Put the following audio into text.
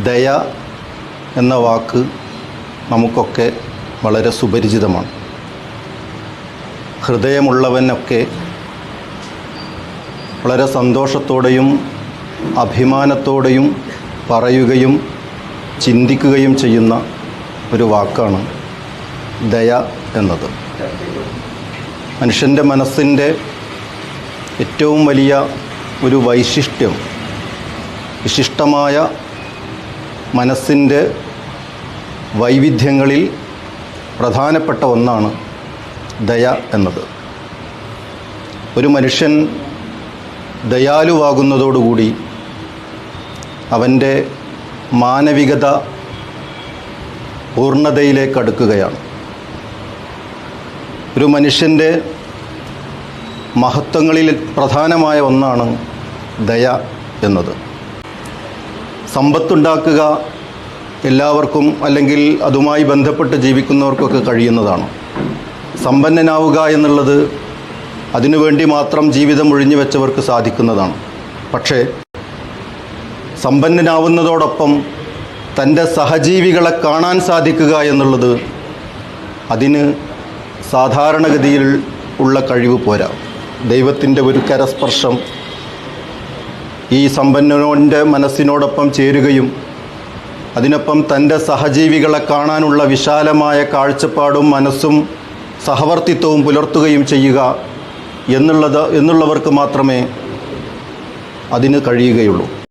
ദയ എന്ന വാക്ക് നമുക്കൊക്കെ വളരെ സുപരിചിതമാണ്. ഹൃദയമുള്ളവനൊക്കെ വളരെ സന്തോഷത്തോടെയും അഭിമാനത്തോടെയും പറയുകയും ചിന്തിക്കുകയും ചെയ്യുന്ന ഒരു വാക്കാണ് ദയ എന്നത്. മനുഷ്യൻ്റെ മനസ്സിൻ്റെ ഏറ്റവും വലിയ ഒരു വൈശിഷ്ട്യം, വിശിഷ്ടമായ മനസ്സിൻ്റെ വൈവിധ്യങ്ങളിൽ പ്രധാനപ്പെട്ട ഒന്നാണ് ദയ എന്നത്. ഒരു മനുഷ്യൻ ദയാലുവാകുന്നതോടുകൂടി അവൻ്റെ മാനവികത പൂർണ്ണതയിലേക്ക് അടുക്കുകയാണ്. ഒരു മനുഷ്യൻ്റെ മഹത്വങ്ങളിൽ പ്രധാനമായ ഒന്നാണ് ദയ എന്നത്. സമ്പത്തുണ്ടാക്കുക എല്ലാവർക്കും അല്ലെങ്കിൽ അതുമായി ബന്ധപ്പെട്ട് ജീവിക്കുന്നവർക്കൊക്കെ കഴിയുന്നതാണ്. സമ്പന്നനാവുക എന്നുള്ളത് അതിനുവേണ്ടി മാത്രം ജീവിതം ഒഴിഞ്ഞു വെച്ചവർക്ക് സാധിക്കുന്നതാണ്. പക്ഷേ സമ്പന്നനാവുന്നതോടൊപ്പം തൻ്റെ സഹജീവികളെ കാണാൻ സാധിക്കുക എന്നുള്ളത് അതിന് സാധാരണഗതിയിൽ ഉള്ള കഴിവ് പോരാ. ദൈവത്തിൻ്റെ ഒരു കരസ്പർശം ഈ സമ്പന്നൻ്റെ മനസ്സിനോടൊപ്പം ചേരുകയും അതിനൊപ്പം തൻ്റെ സഹജീവികളെ കാണാനുള്ള വിശാലമായ കാഴ്ചപ്പാടും മനസ്സും സഹവർത്തിത്വവും പുലർത്തുകയും ചെയ്യുക എന്നുള്ളവർക്ക് മാത്രമേ അതിന് കഴിയുകയുള്ളൂ.